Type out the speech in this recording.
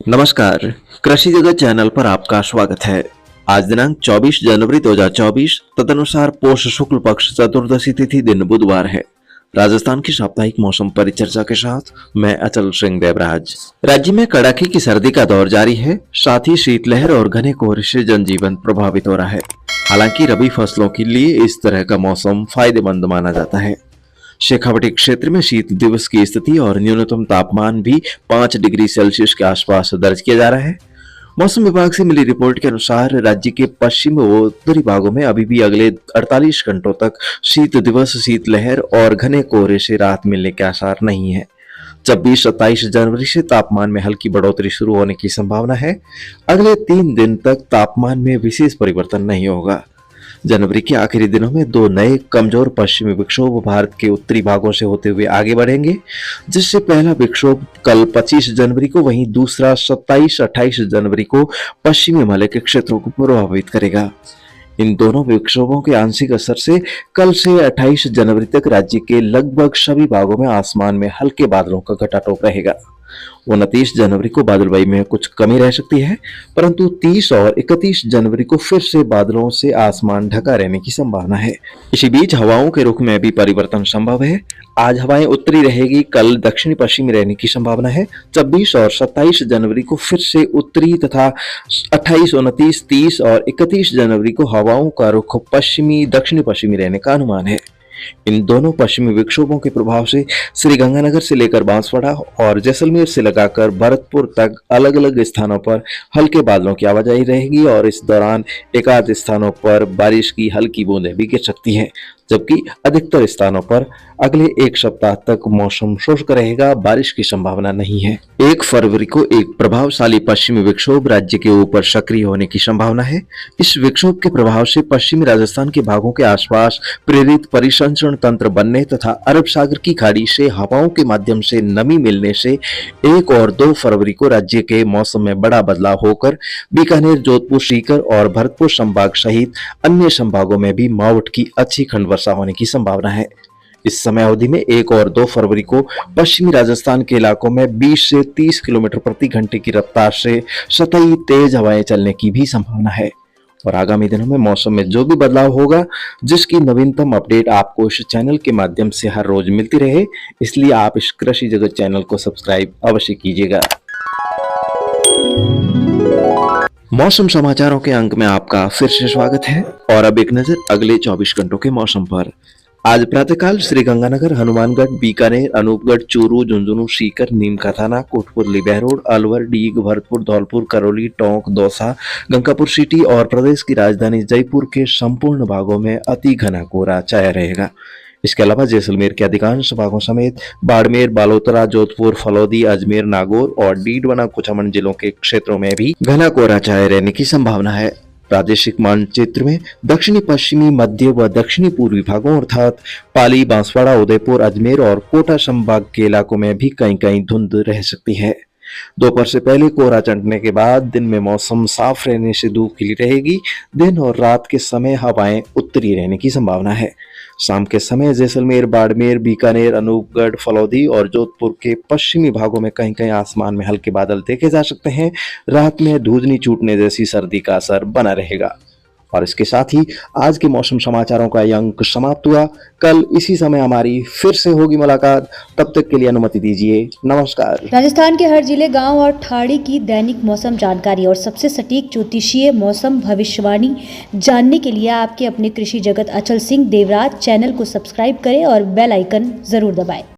नमस्कार, कृषि जगत चैनल पर आपका स्वागत है। आज दिनांक 24 जनवरी 2024 तदनुसार पोष शुक्ल पक्ष चतुर्दशी तिथि दिन बुधवार है। राजस्थान की साप्ताहिक मौसम परिचर्चा के साथ मैं अचल सिंह देवराज। राज्य में कड़ाके की सर्दी का दौर जारी है, साथ ही शीतलहर और घने कोहरे से जनजीवन प्रभावित हो रहा है। हालांकि रबी फसलों के लिए इस तरह का मौसम फायदेमंद माना जाता है। शेखावटी क्षेत्र में शीत दिवस की स्थिति और न्यूनतम तापमान भी 5 डिग्री सेल्सियस के आसपास दर्ज किया जा रहा है। मौसम विभाग से मिली रिपोर्ट के अनुसार राज्य के पश्चिम व उत्तरी भागों में अभी भी अगले 48 घंटों तक शीत दिवस, शीतलहर और घने कोहरे से राहत मिलने के आसार नहीं है। 26-27 जनवरी से तापमान में हल्की बढ़ोतरी शुरू होने की संभावना है। अगले 3 दिन तक तापमान में विशेष परिवर्तन नहीं होगा। जनवरी के आखिरी दिनों में 2 नए कमजोर पश्चिमी विक्षोभ भारत के उत्तरी भागों से होते हुए आगे बढ़ेंगे, जिससे पहला विक्षोभ कल 25 जनवरी को, वहीं दूसरा 27-28 जनवरी को पश्चिमी हिमालय के क्षेत्रों को प्रभावित करेगा। इन दोनों विक्षोभों के आंशिक असर से कल से 28 जनवरी तक राज्य के लगभग सभी भागों में आसमान में हल्के बादलों का घटाटोप रहेगा। 29 जनवरी को बादलबाई में कुछ कमी रह सकती है, परंतु 30 और 31 जनवरी को फिर से बादलों से आसमान ढका रहने की संभावना है। इसी बीच हवाओं के रुख में भी परिवर्तन संभव है। आज हवाएं उत्तरी रहेगी, कल दक्षिणी पश्चिमी रहने की संभावना है। 26 और 27 जनवरी को फिर से उत्तरी तथा 28, 29, 30 और 31 जनवरी को हवाओं का रुख पश्चिमी दक्षिणी पश्चिमी रहने का अनुमान है। इन दोनों पश्चिमी विक्षोभों के प्रभाव से श्रीगंगानगर से लेकर बांसवाड़ा और जैसलमेर से लगाकर भरतपुर तक अलग अलग स्थानों पर हल्के बादलों की आवाजाही रहेगी और इस दौरान एकाध स्थानों पर बारिश की हल्की बूंदें भी गिर सकती हैं, जबकि अधिकतर स्थानों पर अगले 1 सप्ताह तक मौसम शुष्क रहेगा, बारिश की संभावना नहीं है। 1 फरवरी को एक प्रभावशाली पश्चिमी विक्षोभ राज्य के ऊपर सक्रिय होने की संभावना है। इस विक्षोभ के प्रभाव से पश्चिमी राजस्थान के भागों के आसपास प्रेरित परिसंचरण तंत्र बनने तथा अरब सागर की खाड़ी से हवाओं के माध्यम से नमी मिलने से 1 और 2 फरवरी को राज्य के मौसम में बड़ा बदलाव होकर बीकानेर, जोधपुर, सीकर और भरतपुर संभाग सहित अन्य संभागों में भी मावठ की अच्छी खंड वर्षा होने की संभावना है। इस समय अवधि में 1 और 2 फरवरी को पश्चिमी राजस्थान के इलाकों में 20 से 30 किलोमीटर प्रति घंटे की रफ्तार से सतही तेज हवाएं चलने की भी संभावना है। और आगामी दिनों में मौसम में जो भी बदलाव होगा, जिसकी नवीनतम अपडेट आपको इस चैनल के माध्यम से हर रोज मिलती रहे, इसलिए आप इस कृषि जगत चैनल को सब्सक्राइब अवश्य कीजिएगा। मौसम समाचारों के अंक में आपका फिर से स्वागत है और अब एक नजर अगले 24 घंटों के मौसम पर। आज प्रातःकाल श्रीगंगानगर, हनुमानगढ़, बीकानेर, अनूपगढ़, चूरू, झुंझुनू, सीकर, नीमकाथाना, कोटपुरली, बहरोड, अलवर, डीग, भरतपुर, धौलपुर, करौली, टोंक, दौसा, गंगापुर सिटी और प्रदेश की राजधानी जयपुर के संपूर्ण भागों में अति घना कोहरा छाया रहेगा। इसके अलावा जैसलमेर के अधिकांश भागों समेत बाड़मेर, बालोतरा, जोधपुर, फलौदी, अजमेर, नागौर और डीडवाना, कुचामन जिलों के क्षेत्रों में भी घना कोहरा छाये रहने की संभावना है। प्रादेशिक मानचित्र में दक्षिणी पश्चिमी, मध्य व दक्षिणी पूर्वी भागों अर्थात पाली, बांसवाड़ा, उदयपुर, अजमेर और कोटा संभाग के इलाकों में भी कहीं कहीं धुंध रह सकती है। दोपहर से पहले कोहरा चढ़ने के बाद दिन में मौसम साफ रहने से धूप खिली रहेगी। दिन और रात के समय हवाएं उत्तरी रहने की संभावना है। शाम के समय जैसलमेर, बाड़मेर, बीकानेर, अनूपगढ़, फलौदी और जोधपुर के पश्चिमी भागों में कहीं कहीं आसमान में हल्के बादल देखे जा सकते हैं। रात में धूजनी छूटने जैसी सर्दी का असर बना रहेगा। और इसके साथ ही आज के मौसम समाचारों का यह अंक समाप्त हुआ। कल इसी समय हमारी फिर से होगी मुलाकात। तब तक के लिए अनुमति दीजिए। नमस्कार। राजस्थान के हर जिले, गांव और ठाड़ी की दैनिक मौसम जानकारी और सबसे सटीक ज्योतिषीय मौसम भविष्यवाणी जानने के लिए आपके अपने कृषि जगत अचल सिंह देवराज चैनल को सब्सक्राइब करें और बेल आइकन जरूर दबाएं।